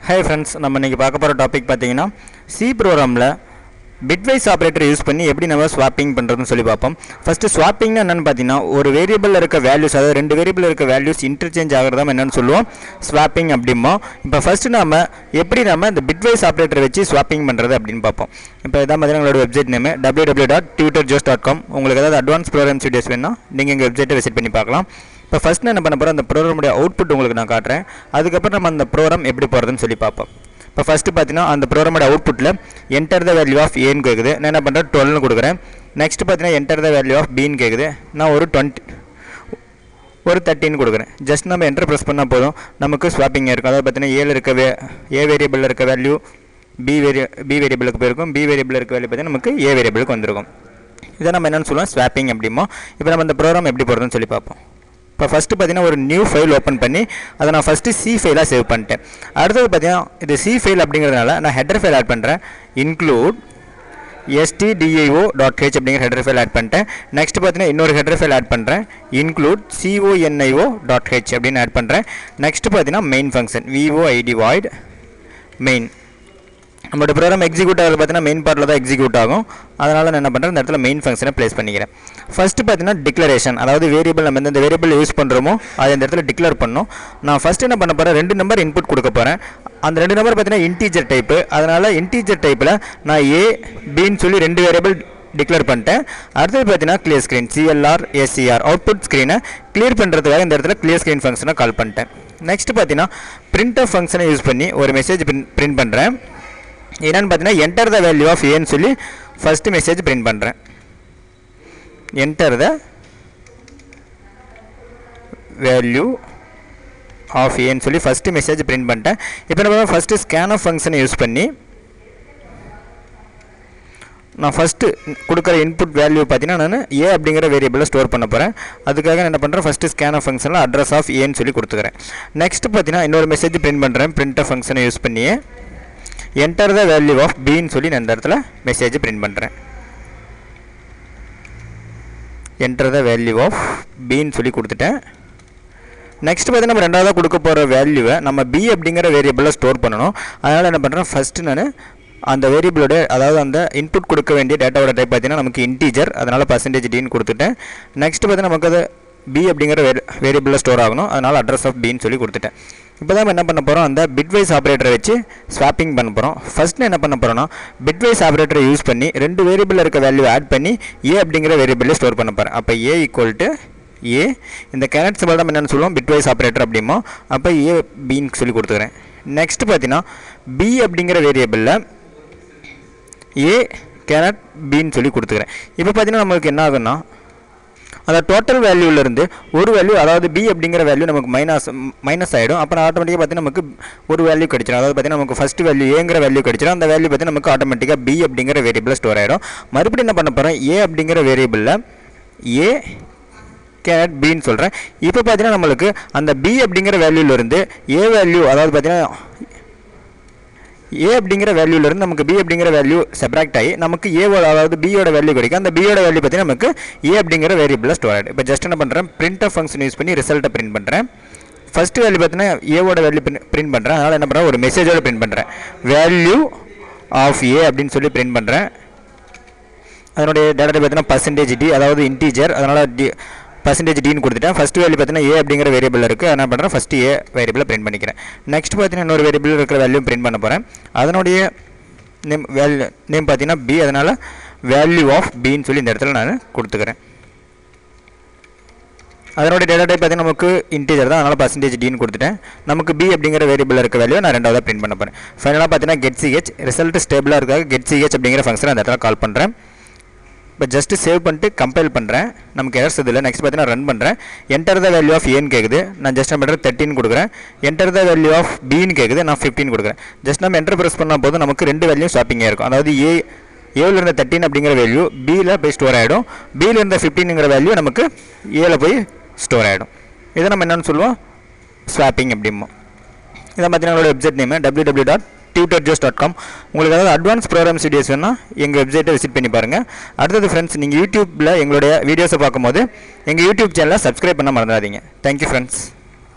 Hi friends, நம்ம இன்னைக்கு பார்க்க போற டாபிக் பாத்தீங்கன்னா C ப்ரோகிராம்ல bitwise ஆபரேட்டர் யூஸ் பண்ணி எப்படி நம்ம ஸ்வாப்பிங் பண்றதுன்னு சொல்லி பார்ப்போம். ஃபர்ஸ்ட் ஸ்வாப்பிங்னா என்னன்னு பாத்தீங்கன்னா ஒரு வேரியபிள்ல இருக்க வேல்யூஸ் அதாவது ரெண்டு வேரியபிள்ல இருக்க வேல்யூஸ் இன்டர்சேஞ்ச் ஆகறதா என்னன்னு சொல்லுவோம் ஸ்வாப்பிங் அப்படிமா. இப்போ ஃபர்ஸ்ட் நாம எப்படி நாம இந்த bitwise ஆபரேட்டர் வச்சு ஸ்வாப்பிங் பண்றது அப்படினு பார்ப்போம். இப்போ இதான் மாதிரி நம்மளோட வெப்சைட் நேம் www.tutorjoes.com. உங்களுக்கு ஏதாவது அட்வான்ஸ் ப்ரோகிராம் வீடியோஸ் வேணும்னா நீங்க எங்க வெப்சைட்டை விசிட் பண்ணி பார்க்கலாம். இப்போ ஃபர்ஸ்ட் நான் என்ன பண்ண போறேன் அந்த ப்ரோகிராமோட அவுட்புட் உங்களுக்கு நான் காட்டுறேன். அதுக்கப்புறம் நம்ம அந்த ப்ரோகிராம் எப்படி போறதுன்னு சொல்லி பார்ப்போம். இப்போ ஃபர்ஸ்ட் பார்த்தீங்கன்னா அந்த ப்ரோகிராமோட அவுட்புட்டில் என்டர் த வேல்யூ ஆஃப் ஏன்னு கேட்குது. நான் என்ன பண்ணுறேன் 12னு கொடுக்குறேன். நெக்ஸ்ட் பார்த்தீங்கன்னா என்டர் த வேல்யூ ஆஃப் பின்னு கேட்குது. நான் ஒரு 13 கொடுக்குறேன். ஜஸ்ட் நம்ம என்டர் ப்ரெஸ் பண்ணால் போதும் நமக்கு ஸ்வாப்பிங் இருக்கும். அதாவது பார்த்தீங்கன்னா ஏல இருக்க ஏ வேரியபிளில் இருக்க வேல்யூ பி வேரியபிளுக்கு போயிருக்கும். பி வேரியபிளில் இருக்க வேல்யூ பார்த்தீங்கன்னா நமக்கு ஏ வேரியபிளுக்கு வந்திருக்கும். இதை நம்ம என்னென்னு சொல்லுவோம் ஸ்வாப்பிங் அப்படிமோ. இப்போ நம்ம இந்த ப்ரோகிராம் எப்படி போகிறதுன்னு சொல்லி பார்ப்போம். இப்போ ஃபஸ்ட்டு பார்த்தீங்கன்னா ஒரு நியூ ஃபைல் ஓப்பன் பண்ணி அதை நான் ஃபஸ்ட்டு சி ஃபைலாக சேவ் பண்ணிட்டேன். அடுத்தது பார்த்தீங்கன்னா இது சி ஃபைல் அப்படிங்கிறதுனால நான் ஹெடர் ஃபைல் ஆட் பண்ணுறேன். இன்க்ளூட் stdio.h அப்படிங்கிற ஹெடர் ஃபைல் ஆட் பண்ணிட்டேன். நெக்ஸ்ட் பார்த்தீங்கன்னா இன்னொரு ஹெடர் ஃபைல் ஆட் பண்ணுறேன். இன்க்ளூட் conio.h அப்படின்னு ஆட் பண்ணுறேன். நெக்ஸ்ட் பார்த்தீங்கன்னா main function void void main. நம்மளோட ப்ரோகிராம் எக்ஸிக்யூட் ஆகிறது பார்த்தீங்கன்னா மெயின் பார்ட்டில் தான் எக்ஸிக்யூட் ஆகும். அதனால் நான் என்ன பண்ணுறேன் இந்த இடத்துல மெயின் ஃபங்க்ஷனை ப்ளேஸ் பண்ணிக்கிறேன். ஃபஸ்ட்டு பார்த்தீங்கன்னா டிக்ளரேஷன், அதாவது வேரியபிள் நம்ம எந்த வேரியபிள் யூஸ் பண்ணுறோமோ அதை இந்த இடத்துல டிக்ளேர் பண்ணணும். நான் ஃபஸ்ட்டு என்ன பண்ண போகிறேன் 2 நம்பர் இன்புட் கொடுக்க போகிறேன். அந்த 2 நம்பர் பார்த்தீங்கன்னா இன்டீஜர் டைப்பு. அதனால் இன்டீஜர் டைப்பில் நான் ஏ பின்னு சொல்லி 2 வேரியபிள் டிக்ளேர் பண்ணிட்டேன். அடுத்தது பார்த்தீங்கன்னா கிளியர் ஸ்க்ரீன் CLR அவுட்புட் ஸ்க்ரீனை கிளியர் பண்ணுறதுக்காக இந்த இடத்துல கிளியர் ஸ்க்ரீன் ஃபங்க்ஷனை கால் பண்ணிட்டேன். நெக்ஸ்ட் பார்த்தீங்கன்னா printf ஃபங்க்ஷனை யூஸ் பண்ணி ஒரு மெசேஜ் பிரிண்ட் பண்ணுறேன். என்னன்னு பார்த்தீங்கன்னா என்டர் த வேல்யூ ஆஃப் ஏன்னு சொல்லி ஃபஸ்ட்டு மெசேஜ் பிரிண்ட் பண்ணுறேன். என்டர் த வேல்யூ ஆஃப் ஏன்னு சொல்லி ஃபஸ்ட்டு மெசேஜ் பிரிண்ட் பண்ணிட்டேன். இப்போ நம்ம ஃபஸ்ட்டு ஸ்கேன்ஆஃப் ஃபங்க்ஷனை யூஸ் பண்ணி நான் ஃபஸ்ட்டு கொடுக்குற இன்புட் வேல்யூ பார்த்தீங்கன்னா நான் ஏ அப்படிங்கிற வேரியபிளில் ஸ்டோர் பண்ண போகிறேன். அதுக்காக நான் என்ன பண்ணுறேன் ஃபஸ்ட்டு ஸ்கேன்ஆஃப் ஃபங்க்ஷனில் அட்ரஸ் ஆஃப் ஏன்னு சொல்லி கொடுத்துக்கிறேன். நெக்ஸ்ட் பார்த்தீங்கன்னா இன்னொரு மெசேஜ் பிரிண்ட் பண்ணுறேன். printf ஃபங்க்ஷனை யூஸ் பண்ணியே என்டர் த வேல்யூ ஆஃப் பின்னு சொல்லி நான் இந்த இடத்துல மெசேஜ் பிரிண்ட் பண்ணுறேன். என்டர் த வேல்யூ ஆஃப் பின்னு சொல்லி கொடுத்துட்டேன். நெக்ஸ்ட் பார்த்தீங்கன்னா நம்ம ரெண்டாவதாக கொடுக்க போகிற வேல்யூவை நம்ம பி அப்படிங்கிற வேரியபிளில் ஸ்டோர் பண்ணணும். அதனால் என்ன பண்ணுறேன் ஃபஸ்ட்டு நான் அந்த வேரியபிளோட அதாவது அந்த இன்புட் கொடுக்க வேண்டிய டேட்டாவோட டைப் பார்த்தீங்கன்னா நமக்கு இன்டீஜர், அதனால் %d கொடுத்துட்டேன். நெக்ஸ்ட் பார்த்தீங்கன்னா நமக்கு அது பி அப்படிங்கிற வேரியபிளில் ஸ்டோர் ஆகணும். அதனால் அட்ரஸ் ஆஃப் பின்னு சொல்லி கொடுத்துட்டேன். இப்போ தான் என்ன பண்ண போகிறோம் அந்த bitwise ஆப்ரேட்டரை வச்சு ஸ்வாப்பிங் பண்ண போகிறோம். ஃபஸ்ட்டு என்ன பண்ண போகிறோன்னா bitwise ஆப்ரேட்டரை யூஸ் பண்ணி 2 வேரியபிளில் இருக்க வேல்யூ ஆட் பண்ணி ஏ அப்படிங்கிற வேரியபிளில் ஸ்டோர் பண்ண போகிறேன். அப்போ ஏ ஈக்குவல் டு ஏ இந்த கேரட் சிம்பிள் தான் என்னென்னு சொல்லுவோம் bitwise ஆப்ரேட்டர் அப்படிமோ. அப்போ ஏ பின்னு சொல்லி கொடுத்துக்கிறேன். நெக்ஸ்ட் பார்த்தீங்கன்னா பி அப்படிங்கிற வேரியபிளில் ஏ கேரட் பின்னு சொல்லி கொடுத்துக்கிறேன். இப்போ பார்த்தீங்கன்னா நம்மளுக்கு என்ன ஆகுன்னா அந்த டோட்டல் வேல்யூலேருந்து ஒரு வேல்யூ அதாவது பி அப்படிங்கிற வேல்யூ நமக்கு மைனஸ் ஆகிடும். அப்புறம் ஆட்டோமேட்டிக்காக பார்த்தீங்கன்னா நமக்கு ஒரு வேல்யூ கிடைச்சிடும். அதாவது பார்த்தீங்கன்னா நமக்கு ஃபஸ்ட் வேல்யூ ஏங்கிற வேல்யூ கிடைச்சிடும். அந்த வேல்யூ பார்த்தீங்கன்னா நமக்கு ஆட்டோமேட்டிக்காக பி அப்படிங்கிற வேரியபிளில் ஸ்டோர் ஆகிடும். மறுபடியும் என்ன பண்ண போகிறோம் ஏ அப்படிங்கிற வேரியபிளில் ஏ கேரட் பின்னு சொல்கிறேன். இப்போ பார்த்தீங்கன்னா நம்மளுக்கு அந்த பி அப்படிங்கிற வேல்யூலேருந்து ஏ வேல்யூ அதாவது பார்த்தீங்கன்னா ஏ அப்படிங்கிற வேல்யூலேருந்து நமக்கு பி அப்படிங்கிற வேல்யூ செப்ராக்ட் ஆகி நமக்கு ஏவோட அதாவது பியோட வேல்யூ கிடைக்கும். அந்த பியோட வேல்யூ பார்த்தீங்கன்னா நமக்கு ஏ அப்படிங்கிற வேரியபிளில் ஸ்டோர் ஆகிடும். இப்போ ஜஸ்ட் என்ன பண்ணுறேன் printf ஃபங்க்ஷன் யூஸ் பண்ணி ரிசல்ட்டை பிரிண்ட் பண்ணுறேன். ஃபஸ்ட்டு வேல்யூ பார்த்தீங்கன்னா ஏவோட வேல்யூ பிரிண்ட் பண்ணுறேன். அதனால் என்ன பண்ணுறேன் ஒரு மெசேஜோட பிரிண்ட் பண்ணுறேன். வேல்யூ ஆஃப் ஏ அப்படின்னு சொல்லி பிரிண்ட் பண்ணுறேன். அதனுடைய டேட்டா பார்த்தீங்கன்னா %d அதாவது இன்டீஜர், அதனால் %dன்னு கொடுத்துட்டேன். ஃபஸ்ட் வேல்யூ பார்த்தீங்கன்னா ஏ அப்படிங்கிற வேரியபிள் இருக்குது. என்ன பண்ணுறேன் ஃபஸ்ட்டு ஏ வேரியபிளை பிரிண்ட் பண்ணிக்கிறேன். நெக்ஸ்ட் பார்த்தீங்கன்னா இன்னொரு வேரியபிள் இருக்கிற வேல்யூ பிரிண்ட் பண்ண போகிறேன். அதனுடைய நேம் பார்த்தீங்கன்னா பி, அதனால் வேல்யூ ஆஃப் பின்னு சொல்லி இந்த இடத்துல நான் கொடுத்துக்கிறேன். அதனுடைய டேட்டா டைப் பார்த்தீங்கன்னா நமக்கு இன்டீஜர் தான், அதனால் %dன்னு கொடுத்துட்டேன். நமக்கு பி அப்படிங்கிற வேரியபிள் இருக்க வேல்யூ நான் ரெண்டாவதாக பிரிண்ட் பண்ண போகிறேன். ஃபைனலாக பார்த்தீங்கன்னா getch ரிசல்ட் ஸ்டேபிளாக இருக்காக getch அப்படிங்கிற ஃபங்க்ஷன் அந்த இடத்துல கால் பண்ணுறேன். இப்போ ஜஸ்ட்டு சேவ் பண்ணிட்டு கம்பைல் பண்ணுறேன். நமக்கு எரர்ஸ் இதில். நெக்ஸ்ட் பார்த்தீங்கன்னா ரன் பண்ணுறேன். என்டர் த வேல்யூ ஆஃப் ஏன்னு கேட்குது. நான் ஜஸ்ட் என்ன பண்ணுறேன் 13 கொடுக்குறேன். என்டர் த வேல்யூ ஆஃப் பின்னு கேட்குது. நான் 15 கொடுக்குறேன். ஜஸ்ட் நம்ம என்டர் ப்ரெஸ் பண்ணால் போதும் நமக்கு 2 வேல்யூ ஸ்வாப்பிங்காக இருக்கும். அதாவது ஏவில் இருந்த 13 அப்படிங்கிற வேல்யூ பியில் போய் ஸ்டோர் ஆகிடும். பியில் இருந்த 15ங்கிற வேல்யூ நமக்கு ஏல போய் ஸ்டோர் ஆகிடும். இதை நம்ம என்னென்னு சொல்லுவோம் ஸ்வாப்பிங் அப்படிமோ. இதை பார்த்தீங்கன்னா என்னோட வெப்சைட் நேம் www.tutorjoes.com. உங்களுக்கு ஏதாவது அட்வான்ஸ் ப்ரோக்ராம்ஸ் வீடியோஸ் வேணால் எங்கள் வெப்சைட்டை விசிட் பண்ணி பாருங்கள். அடுத்தது ஃப்ரெண்ட்ஸ் நீங்கள் யூடியூப்பில் எங்களுடைய வீடியோஸை பார்க்கும்போது எங்கள் யூடியூப் சேனலை சப்ஸ்கிரைப் பண்ண மறந்துடாதீங்க. Thank you friends.